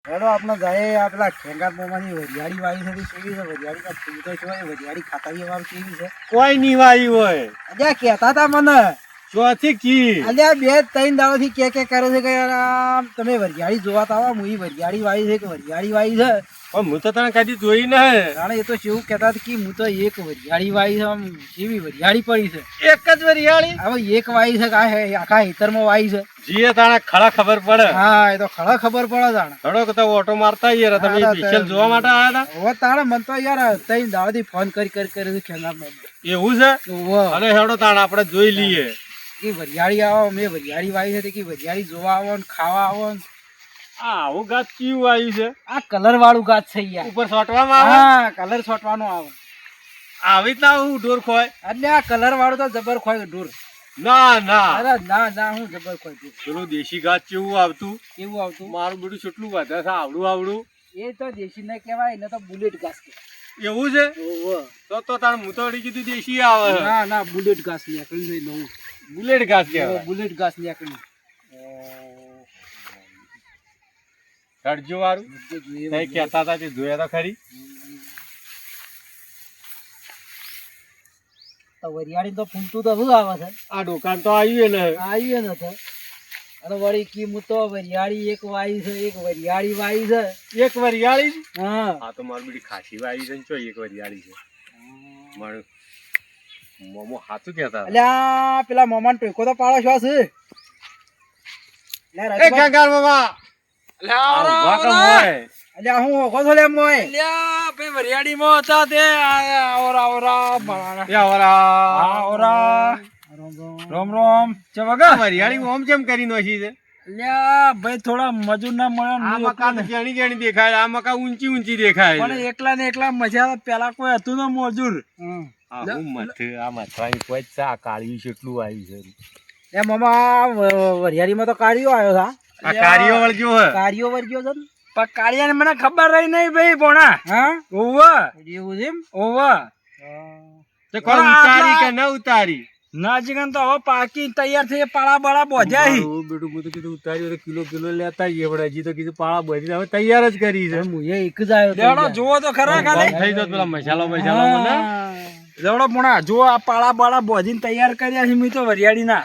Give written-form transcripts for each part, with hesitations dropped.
હેડો આપણે જાય આ પેલા ખેંગાર મોમાની વરિયાળી વાવી છે કેવી છે વરિયાળી કા ફૂલ તો છે વરિયાળી ખાતાવી વાવ કેવી છે કોઈ ની વાઈ હોય અલ્યા કહેતા હતા મને ચોથી કી અલ્યા બે ત્રણ દાડોથી કે કરે છે કે યાર આમ તમે વરિયાળી જોવા તો આવો હું વરિયાળી વાવી છે કે વરિયાળી વાવી છે પણ હું તો તને કદી જોઈ ને જાણે એ તો કેવું કહેતા હતા કે હું તો એક વરિયાળી વાવી છે આમ કેવી વરિયાળી પડી છે એક જ વરિયાળી હવે એક વાવી છે કે આખા હેતરમાં વાવી છે જીએ તાણે ખડા ખબર પડે હા એ તો ખરા ખબર પડે જાણે હડો તો ઓટો મારતા યાર તમે સ્પેશિયલ જોવા માટે આવ્યા હતા હવે તાણે મન તો યાર ત્રણ દાડોથી ફોન કરી ખેંગાર મોમાં એવું છે અરે હેડો તાણ આપણે જોઈ લઈએ કે વરિયાળી આવો મેં વરિયાળી વાવી છે કે વરિયાળી જોવા આવો ને ખાવા આવો ને આવું ગાત કેવું આવ્યું છે આ કલર વાળું ગાছ છે યાર ઉપર છોટવામાં આવે હા કલર છોટવાનો આવે આવી રીતના હું ઢોર ખોય એટલે આ કલર વાળું તો જબર ખોય ઢોર ના ના અરે ના ના હું જબર ખોય ઢોર પેલું દેશી ઘાસ કેવું આવતું કેવું આવતું મારું બધું કેટલું વધે છે આવડું આવડું એ તો દેશી ને કહેવાય એને તો બુલેટ ઘાસ કહેવાય એવું છે ઓહો તો તાણ હું તો અડી કીધું દેશી આવે ના ના બુલેટ ઘાસ નીકળી છે નવું બુલેટ ઘાસ કહેવાય બુલેટ ઘાસ નીકળી કરજો વાળું કઈ કહેતા હતા તે જોયા તો ખરી વરિયાળી તો ફૂમતું તો શું આવે છે આ દુકાન તો આવ્યું ને આવ્યું ને તો અને વળી કી હું તો વરિયાળી એક વાવી છે એક વરિયાળી વાવી છે એક વરિયાળી હા આ તો મારી બધી ખાસી વાવી છે ને ચો એક વરિયાળી છે મારું મોમો હાથું કહેતા અલ્યા પેલા મોમાન ટોકો તો પાડો છો છે એ કાંગાર બાબા અલ્યા હું ઓખો છો લે મોય રોમ રોમ ચમગા વરિયાળી ઓમ કેમ કરી નોશી છે ભાઈ થોડા મજૂર ના મળે આ મકાન જેણી જેણી દેખાય આ મકાન ઊંચી ઊંચી દેખાય પણ એકલા ને એકલા મજા પેલા કોઈ હતું ને મજૂર આ મથરાની કોઈ જ છે આ કાળિયું કેટલું આવ્યું છે એ મામા વરિયાળી માં તો કાળિયો આવ્યો હતા આ કાળિયો વળગ્યો હે કાળિયો વર્ગ્યો છે ને પણ કાળિયા ને મને ખબર રહી નહીં ભાઈ ભોણા હા ઓવા એવું છે એમ ઓવા તે કોણ ઉતારી કે ન ઉતારી ના જીગન તો હવે પાકી તૈયાર થઈ પાળા બાળા બોધ્યા હી બેટું બધું કીધું ઉતારી તો કિલો કિલો લેતા જઈએ પણ હજી તો કીધું પાળા બધી હવે તૈયાર જ કરી છે હું એક જ આવ્યો લેવડો જોવો તો ખરા ખાલી થઈ જતો પેલા મસાલો મસાલો મને લેવડો ભોણા જો આ પાળા બાળા બોધીને તૈયાર કર્યા છે મેં તો વરિયાળી ના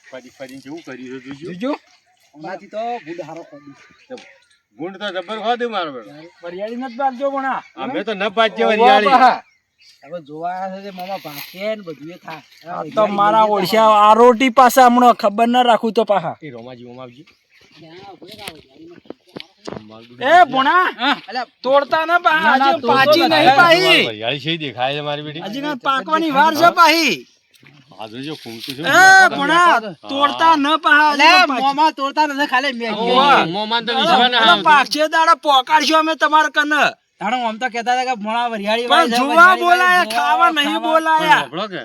ફરી ફરી જેવું કર્યું છે જોજો જોજો હમણાંથી તો ગુડ હારો ખોદી ગુંડ તો જબર ખોદે મારો વરિયાળી નથી બાજજો ભોણા અમે તો ન પાજ્ય વરિયાળી હવે જોવા આવ્યા છે મામા ભાંખે ને બધું થાય તો મારા ઓળશા આ રોટી પાછા હમણાં ખબર ના રાખું તો પાછા એ રોમાજી ઓમાવજી એ ભોણા તોડતા ના પા હજી પાછી નહીં પાહી વરિયાળી છે દેખાય છે મારી બેટી હજી કાંઈ પાકવાની વાર છે પાહી આ જોજો ફૂંકતું છે એ ભોણા તોડતા ન પા મોમા તોડતા નથી ખાલી મેગી મોમાન તો વિશ્વાસ ના આવતો પાકશે દાડા પોકાડશો અમે તમારે કને તાણો આમ તો કહેતા હતા કે મોણા વરિયાળી પણ જોવા બોલાયા ખાવા નહીં બોલાયા સાંભળો કે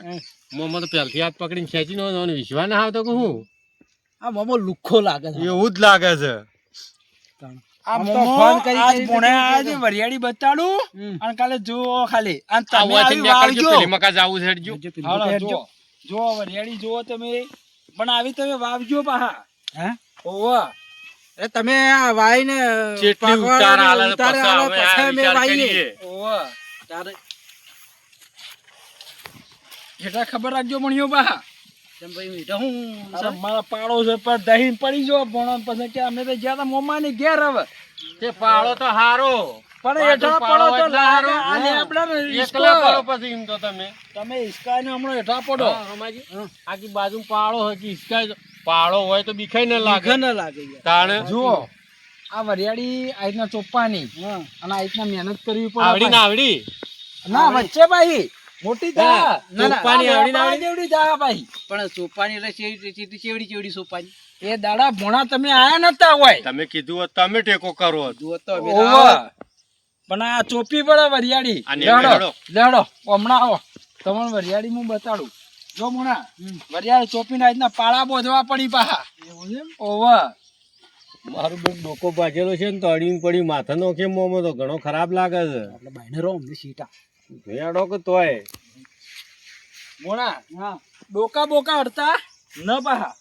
મોમાં તો પહેલથી હાથ પકડીને ખેંચી નો વિશ્વાસ ના આવતો કે હું આ મોમો લુખ્ખો લાગે છે એવું જ લાગે છે આ તો ફોન કરી આજ કરી ભોણે કરી આજે વરિયાળી બતાડું અને કાલે જુઓ ખાલી અને તમે આવાથી આવી વાવજો પેલી મકા જાવું છે હટજો હાલો જુઓ જુઓ વરિયાળી જુઓ તમે પણ આવી તમે વાવજો પાહા હે ઓવા અરે તમે આ વાઈને જેટલી ઉતાર આલે ઉતારે પછી આલે અમે આ પછી અમે વિચાર વાઈએ કરીએ ઓવા તારે એટલા ખબર રાખજો મણિયો પાહા તેમ ભાઈ મીઠા હું અરે મારા પાડો છે પર દહીં પડી જો પણ પછી કે અમે તો જ્યાં તા મોમાની ઘેર હવે તે પાળો તો હારો પણ એઠા પડો તો લાગે આ લેબડા ને એકલા ઈસકો. પડો પછી એમ તો તમે તમે ઈસકા ને હમણાં એઠા પડો રમાજી આખી બાજુ પાળો હોય કે ઈસકા પાળો હોય તો બીખાય ન લાગે ન લાગે યાર તાણે જુઓ આ વરિયાળી આ રીતના ચોપ્પાની હા અને આ રીતના મહેનત કરવી આવડી પડે ના આવડી ના વચ્ચે ભાઈ મોટી થા ના, ચોપ્પાની આવડી ના આવડી? જેવડી થા ભાઈ પણ સોપાની એટલે ચેવડી ચેવડી સોપાની એ દાડા ભોણા તમે આયા નતા હોય તમે કીધું હોત તમે ટેકો કરો હોત. જુઓ તો અમે ઓવા. પણ આ ચોપી પડે વરિયાળી આ નેમે લેડો હેડો. લેડો હમણાં આવો તમને વરિયાળી હું બતાડું જો મુણા વરિયાળી ચોપીને આ રીતના પાળા બોધવા પડી પાહા એવું છે એમ? ઓવા મારું બેટ ડોકો બાજેલો છે ને તો અડીને પડી માથા નો કેમ મોમો તો ઘણો ખરાબ લાગે છે આપણે બાઈને રહો અમને સીટા ભેડો કે તોય મોણા ડોકા બોકા અડતા ન પાહા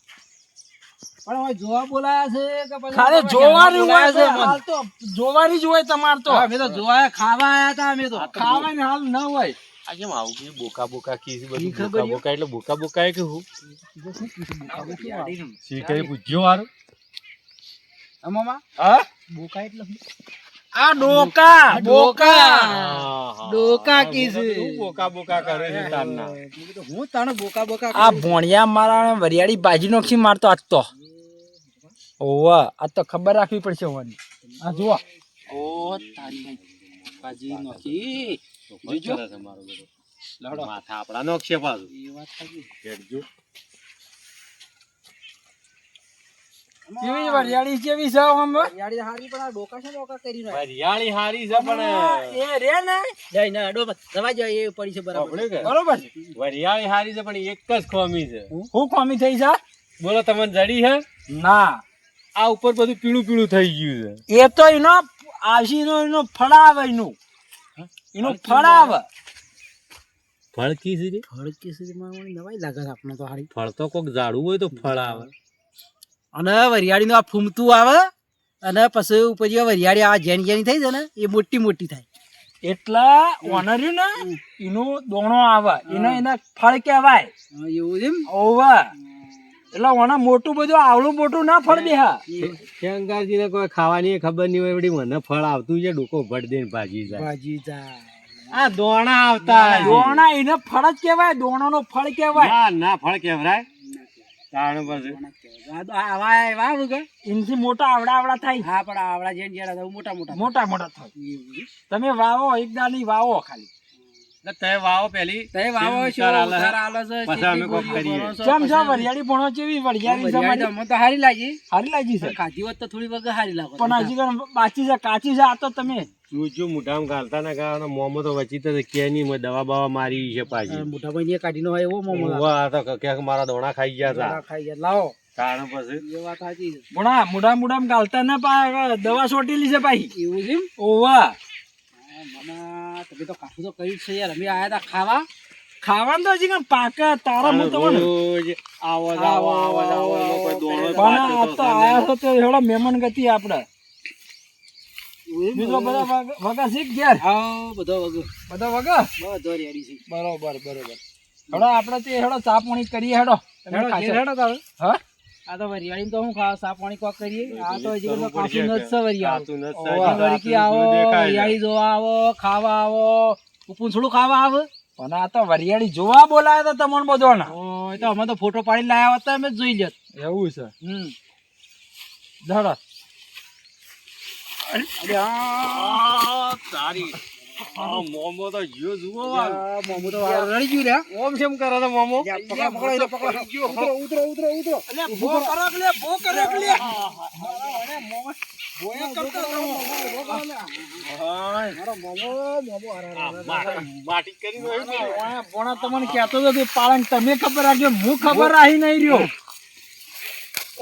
પણ હવે જોવા બોલાયા છે કે પછી ખાલી તમે જોવાની હેરાન હોય બોલાયા છે છે હાલ તો જોવાની જ હોય તમારે તો હા, અમે તો જોવા ખાવા આયા હતા અમે તો ખાવાની હાલ ન હોય આ કેમ આવું કે બોકા બોકા કી છે બધું ઈ ખબર બોકા છે? બોકા એટલે બોકા બોકા કે હું વરિયાળીનું. શી કઈ પૂછ્યો વારું હા, મામા હા બોકા એટલે શું? આ ડોકા બોકા ડોકા કી છે? હું બોકા બોકા કરે છે તારના મેં કીધું હું તાણે બોકા બોકા આ કરું. ભોણિયા મારા વરિયાળી ભાજી નોખી મારતો આજ તો ઓવા આ તો ખબર રાખવી પડશે હોવાની આ જુઓ ઓ તારી ભાજી નોખી જોજો તમારો બધો માથા આપડા નોખશે પાછું એ વાત સાચી. હેડજો કેવી વરિયાળી કેવી છે આમ વરિયાળી હારી પણ આ ડોકા છે ડોકા કરી નાખે. વરિયાળી હારી છે પણ એ રે ને જઈ ના ડો દવા જાય એ પડી છે બરાબર. સાંભળ્યું કે? બરોબર છે વરિયાળી હારી છે પણ એક જ ખોમી છે હું કોમી થઈ છે બોલો તમને જડી છે ના આ ઉપર બધું પીળું પીળું થઈ ગયું છે એ તો એનો આવશે એનો ફળાવે એનું ફળાવે ફળ કી છે ફળ કે છે માં નવાઈ લાગે છે આપણે તો હારી. ફળ તો કોક ઝાડવું હોય તો ફળ આવે અને વરિયાળી નું આ ફૂમતું આવે અને પછી ઉપર જે વરિયાળી આ જેની જેની થઈ છે ને એ મોટી મોટી થાય. એટલે ઓનર્યું ને એનો દોણો આવે એને ફળ કહેવાય હા, એવું છે એમ? ઓવા એટલે ઓના મોટું બધું આવડું મોટું ના ફળ બેહા શંકરજી ને કોઈ ખાવાની ખબર નહીં હોય વળી મને ફળ આવતું છે ડોકો ભટ દઈને ભાજી જાય ભાજી જાય. આ દોણા આવતા હશે. દોણા એને ફળ જ કહેવાય દોણાનો ફળ કહેવાય ના ના ફળ કેવરાય તાણ પછી આ તો આવા એવા આવે કે? એનથી મોટા આવડા થાય હા પણ આવડા જેન જેડા મોટા મોટા મોટા થાય એવું છે. તમે વાવો એક દાની વાવો ખાલી તે વાવો પેલી તઈ વાવો શેર છો, ઉતાર આલે. ઉતાર આલે છે, પછી અમે કોક કરીએ. ભરો છો, ચમ પછી છો વરિયાળી ભણો કેવી વરિયાળી છે વરિયાળી તો મારી? અમને તો હારી લાગી સારી લાગી છે પણ ખાધી હોત તો થોડી વગર હારી લાગે. પણ હજી કણ બાચી છે કાચી છે આ તો તમે જો મોઢામાં ઘાલતા ના કારણ મોમો તો વચી તો કે નહીં મેં દવા બવા મારી છે પાછી મોટા ભાઈ કાઢીનો હોય એવો મોમો લાગે. ઉવા, આ તો ક્યાંક મારા દોણા ખાઈ ગયા હતા દવા ખાઈ ગયા. લાવો તાણ પછી એ વાત સાચી છે. ભણા મોઢામાં ગાલતા ના પાય દવા છોટેલી છે પાછી એવું છે એમ? ઓવા હા, મામા તમે તો કાઠું તો કર્યું જ છે યાર. અમે આયા હતા ખાવા. ખાવાનું તો હજી કણ પાકે તારા હું તમને રોજ આવો જ આવો આવો જ આવો એમાં કોઈ દોણો પણ આ પાછો તો તો આયા છો તો એવડો મહેમાન ગતિ આપડે બીજો બધા વગા શીખ ઘેર હા, બધો વગર બધા વગા બધો રેડી છે. બરોબર હેડો આપડે તે હેડો ચા પાણી કરીએ હેડો તમે હેડો, ખાશો. ઘેર હેડો તારે. હા આ તો વરિયાળી તો હું ખાવા સા પાણી કોક કરીએ. આ તો હજી તો કરવું પડશે કાચું જ છે વરિયાળી. કાચું ન જ છે, ઓવા, હજી વળકી તો આવો, આટલું દેખાય છે. વરિયાળી જોવા આવો, ખાવા આવો, પૂંછડું ખાવા આવે. પણ આ તો વરિયાળી જોવા બોલાયા તો તમને બધો ના એ તો અમે તો ફોટો પાડી લાયા હોત તો અમે જ જોઈ લેત. એવું છે હમ. ધડો આ તારી આ મોમો તો જીવ જુઓ વાર. આ મોમું તો રડી ગયું લ્યા. ઓમ શેમ કરે છે મોમો જા, પકડો, એને પકડો. ઉતરો, ઉતરો, ઉતરો. અલે ભો કરો કે લે ભો કરો કે લે બોયા કરતો મારો મોમો, મોમો, અરે, અરે, અરે, અરે. માટી કરી નો ભોણા તમને કહેતો હતો કે પાલન તમે ખબર રાખજો હું ખબર રાહી નહીં રહ્યો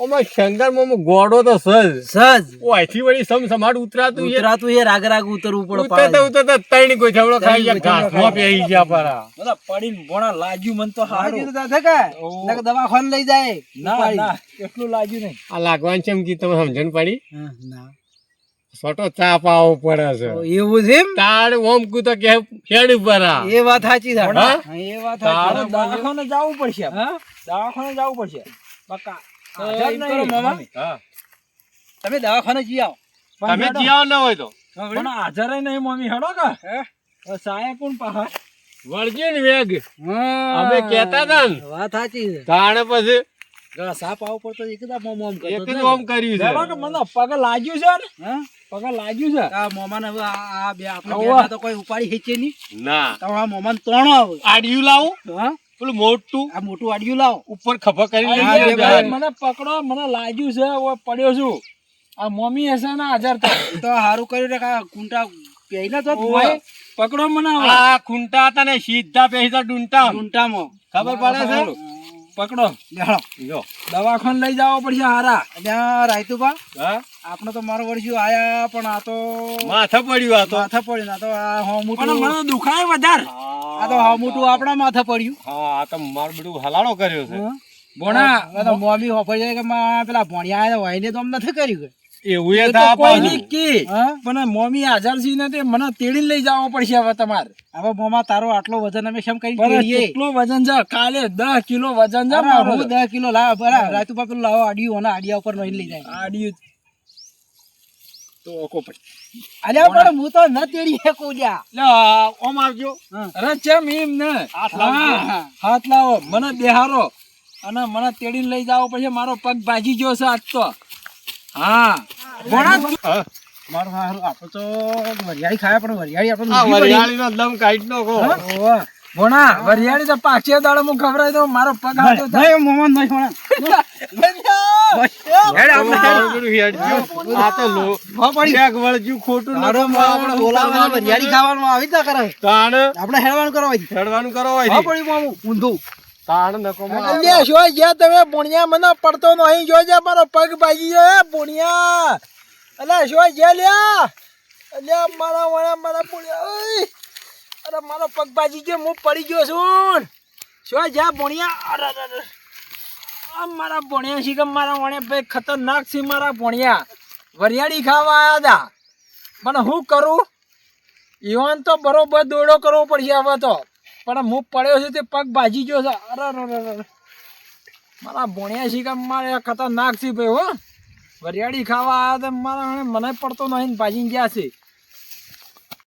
ઓમાં શંકર મોમો ગોડો તો સજ સજ ઓ આથી વળી સમ સમાડ ઉતરાતું છે ઉતરાતું એ રાગ રાગ ઉતરવું પડે ઉતરતા પાછું. ઉતરતા ત્રણ કોઈ ઝવડો ખાઈ ગયા ઘાસમાં પેહી ગયા પરા બધા પડીને ભોણા લાગ્યું મને તો હાજી હારું તો થાય કે? નકર દવાખાને લઈ જાય. ના ઉપાડી. ના એટલું લાગ્યું નહીં આ લાગવાનું છે એમ કે તમે સમજણ પડી હા, ના. સોટો ચા પાવો પડે છે તો એવું છે એમ? તાર ઓમ કુ તો કે હેડ પરા એ વાત સાચી છે. હા? હા, એ વાત તારે સાચી. દવાખાને જવું પડશે હા? દવાખાને જવું પડશે બકા તો એમ કરો મામા, હા તમે દવાખાને જઈ આવો. તમે જીયાવ ન હોય તો પણ હાજર નહીં મમ્મી હેડો કે સાહેબ કોણ પહાડ વળજે ને વેગ હા, અમે કહેતા તા ને વાત સાચી છે. તાણે પછી સાપ આવો પડતો એકદમ મોમ મોમ કરતો એક જ જ ને. ઓમ કર્યું હેડો છે કે મને પગ લાગ્યું છે ને હા? પગ લાગ્યું છે આ મોમાને હવે આ બે આપણે ઓવા. બેઠા તો કોઈ ઉપાડી હેચે નહીં. ના તો આ મોમાને તોણો આવે. આડિયું લાવું હા? પેલું મોટું આ મોટું આડિયું લાવો. ઉપર ખભા કરી આ હા, બે બે ભાઈ ભાઈ. મને પકડો મને લાગ્યું છે હવે પડ્યો છું આ મમ્મી હશે ને હાજર તો એ તો સારું કર્યું ને કે આ કુંટા પહેલા તો ઓય, પકડો મને હવે. આ ખૂંટા હતા ને સીધા પેહી તો ડુંટા કુંટામાં ખબર પડે છે સારું. પકડો લેહડો. જો દવાખાને લઈ જવો પડશે હારા ત્યાં રાયતુભા, હા આપણે તો મારો વર્ષિયો આયા પણ આ તો માથે પડ્યું આ તો માથે પડ્યું. આ તો આ હો પણ મોટું, મને દુખાય વધારે આ તો હો મોટું આપણા માથે પડ્યું. હા આ તો મારું બધું હલાડો કર્યો છે હા? ભોણા હવે તો મોમી હોફર જાય કે પેલા ભણ્યા આયા હોય ને તો આમ નથી કર્યું એવું એ એ તો થા કોઈ પાછું. નહીં કી. હા પણ મોમી હાજર છે ને તે મને તેડીને લઈ જવો પડશે હવે તમારે હવે મોમાં તારો આટલો વજન અમે કેમ કરી પણ કરીએ કેટલું વજન છે કાલે 10 કિલો વજન છે અરે મારો હું 10 કિલો લાવ બરા રાતુપા પેલું લાવો આડિયું અને આડિયા ઉપર નહીં લઈ જાય આડિયું તો ઓકો પડી અલ્યા પણ હું તો ન તેડી શકું લ્યા લે ઓમ આવજો હા. અરે ચમ એમ ને હાથ લાવજો. હા, હાથ લાવો મને બેહારો અને મને તેડીને લઈ જાવો પછી મારો પગ ભાજી ગયો છે આજ તો હા ભોણા હા. મારું હારું આપણે તો વરિયાળી ખાય પણ વરિયાળી આપણે આ ઊંધી પડી. વરિયાળીનો દમ કાઢી નાખો. ઓવા. ભોણા વરિયાળી તો પાછે દાડે હું ખવડાવી દઉં મારો પગ હાથો થાય. નહીં મોમાં નહીં ભણા. હેડ આપણે હેડ. આ બધું હેડજો. આ તો શેક વળગ્યું ખોટું તારો નતું મોં આપણે બોલાવવાનું બોલાવવાનું. વરિયાળી ખાવાનું આવી જ ના કરે તાણ આપણે હેડવાનું કરવા હોય હેડવાનું કરો હા હોય પડી મામું ઊંધું તાણ નકો માં અલ્યા શું જ્યાં તમે ભોણિયા મને પડતો નહીં જોજે મારો પગ ભાજી જાય ભોણિયા અલ્યા શું જ્યાં લ્યા અલ્યા મારા વણા મારા ભોણિયા ઓય અરે મારો પગ ભાજી ગયો હું પડી ગયો છું શું જ્યાં ભોણિયા અરે અરે અરે. આ મારા ભોણિયા છે કે મારા વણે ભાઈ ખતરનાક છે મારા ભોણિયા વરિયાળી ખાવા આયા હતા પણ હું કરું ઈવન તો બરોબર દોડો કરવો પડશે હવે તો પણ હું પડ્યો છે તે પગ ભાજી ગયો છે અરે અરે અરે અરે. મારા ભોણિયા છે કે મારે ખતરનાક છે ભાઈ હો વરિયાળી ખાવા આવ્યા તો મારા મને પડતો નહીં ને ભાજીને ગયા છે